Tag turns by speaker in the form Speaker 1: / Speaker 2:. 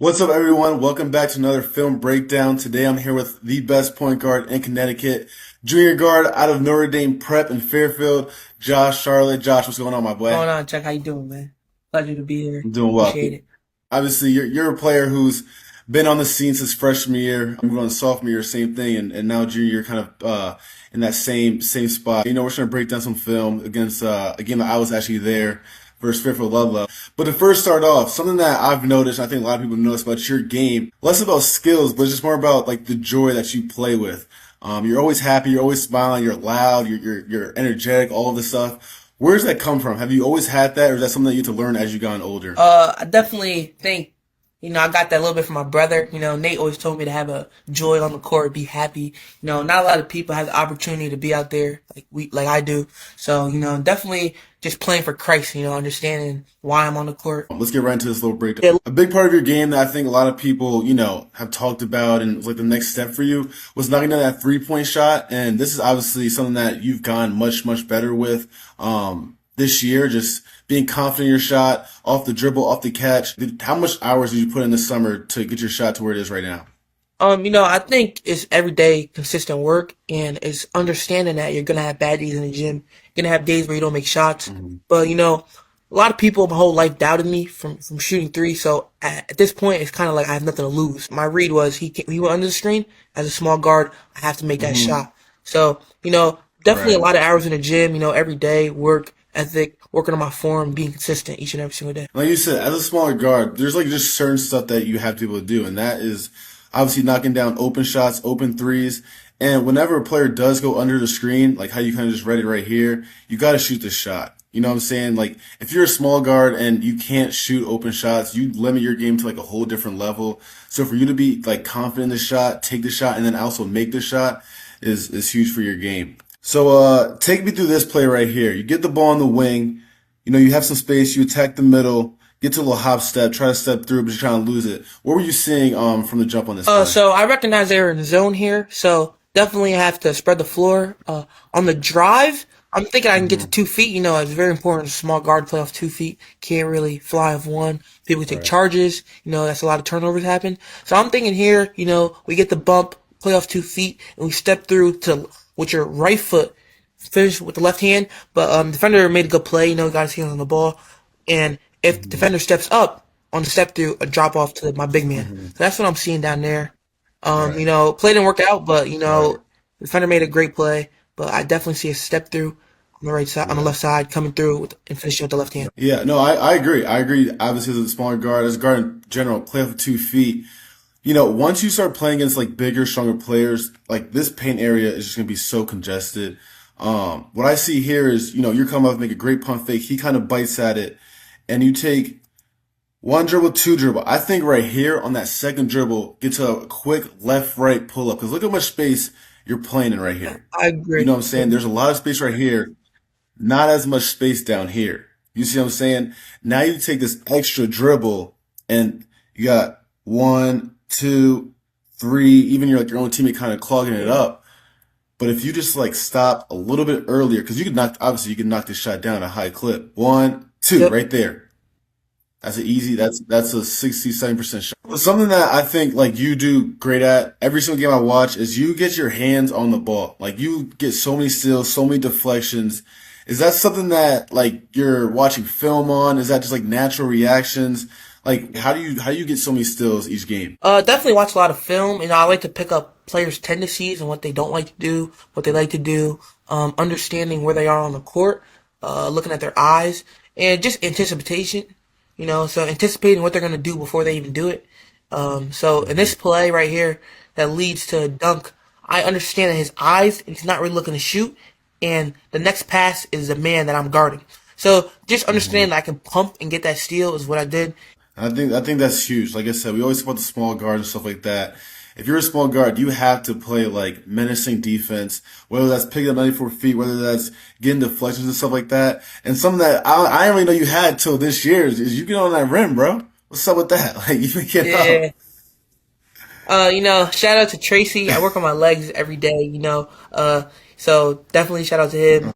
Speaker 1: What's up, everyone? Welcome back to another film breakdown. Today I'm here with the best point guard in Connecticut, junior guard out of Notre Dame Prep in Fairfield, Josh Charlotte. Josh, what's going on, my boy?
Speaker 2: Going on, Chuck? How you doing, man? Pleasure to be here.
Speaker 1: I'm doing well.
Speaker 2: Appreciate it.
Speaker 1: Obviously, you're a player who's been on the scene since freshman year. I'm going sophomore year, same thing, and now junior year, kind of in that same spot. We're trying to break down some film against a game that I was actually there versus Fairfield Ludlow. But to first start off, something that I've noticed, I think a lot of people notice about your game, less about skills, but just more about like the joy that you play with. You're always happy, you're always smiling, you're loud, you're energetic, all of this stuff. Where does that come from? Have you always had that, or is that something that you had to learn as you got older?
Speaker 2: I definitely think, I got that a little bit from my brother. Nate always told me to have a joy on the court, be happy. Not a lot of people have the opportunity to be out there like I do. So, definitely just playing for Christ, understanding why I'm on the court.
Speaker 1: Let's get right into this little breakdown. A big part of your game that I think a lot of people, have talked about and was like the next step for you was knocking down that 3-point shot. And this is obviously something that you've gone much better with this year, just being confident in your shot, off the dribble, off the catch. How much hours did you put in this summer to get your shot to where it is right now?
Speaker 2: I think it's everyday consistent work and it's understanding that you're gonna have bad days in the gym. You're gonna have days where you don't make shots. But a lot of people my whole life doubted me from shooting three. So at this point, it's kind of like I have nothing to lose. My read was he went under the screen as a small guard. I have to make that shot. So definitely a
Speaker 1: Right.
Speaker 2: lot of hours in the gym. Every day work ethic, working on my form, being consistent each and every single day.
Speaker 1: Like you said, as a smaller guard, there's like just certain stuff that you have to be able to do, and that is obviously knocking down open shots, open threes. And whenever a player does go under the screen, like how you kind of just read it right here, you got to shoot the shot. You know what I'm saying? Like if you're a small guard and you can't shoot open shots, you limit your game to like a whole different level. So for you to be like confident in the shot, take the shot, and then also make the shot is huge for your game. So take me through this play right here. You get the ball on the wing. You have some space. You attack the middle. Get to a little hop step. Try to step through, but you're trying to lose it. What were you seeing from the jump on this play?
Speaker 2: So I recognize they were in the zone here, so definitely have to spread the floor. On the drive, I'm thinking I can get to 2 feet. It's very important. Small guard play off 2 feet. Can't really fly off one. People take
Speaker 1: Right.
Speaker 2: charges. That's a lot of turnovers happen. So I'm thinking here, we get the bump, play off 2 feet, and we step through to with your right foot, finish with the left hand. But defender made a good play. Got his hands on the ball, and if the defender steps up on the step through, a drop off to my big man. So that's what I'm seeing down there.
Speaker 1: Right.
Speaker 2: Play didn't work out, but
Speaker 1: Right.
Speaker 2: the defender made a great play. But I definitely see a step through on the right side, on the
Speaker 1: Yeah.
Speaker 2: left side, coming through and finishing with the left hand.
Speaker 1: Yeah. No, I agree. I agree. Obviously, as a smaller guard, as a guard in general, play off of 2 feet. Once you start playing against like bigger, stronger players, like this paint area is just gonna be so congested. What I see here is, you're coming up, make a great pump fake. He kind of bites at it, and you take one dribble, two dribble. I think right here on that second dribble, get to a quick left, right pull up. Because look how much space you're playing in right here.
Speaker 2: I
Speaker 1: You
Speaker 2: agree.
Speaker 1: know what I'm saying? There's a lot of space right here, not as much space down here. You see what I'm saying? Now you take this extra dribble, and you got one, two, three. Even your own teammate kind of clogging it up. But if you just like stop a little bit earlier, because you can knock this shot down at a high clip. One, two,
Speaker 2: Yep.
Speaker 1: right there. That's a 67% shot. Something that I think like you do great at every single game I watch is you get your hands on the ball. Like you get so many steals, so many deflections. Is that something that like you're watching film on? Is that just like natural reactions? Like how do you get so many steals each game?
Speaker 2: Definitely watch a lot of film. I like to pick up players' tendencies and what they don't like to do, what they like to do, understanding where they are on the court, looking at their eyes, and just anticipation. So anticipating what they're gonna do before they even do it. So in this play right here that leads to a dunk, I understand that his eyes, he's not really looking to shoot, and the next pass is the man that I'm guarding. So just understanding that I can pump and get that steal is what I did.
Speaker 1: I think that's huge. Like I said, we always talk about the small guard and stuff like that. If you're a small guard, you have to play like menacing defense, whether that's picking up 94 feet, whether that's getting deflections and stuff like that. And something that I didn't really know you had till this year is you get on that rim, bro. What's up with that? Like you pick it up.
Speaker 2: Yeah. Shout out to Tracy. I work on my legs every day. So definitely shout out to him.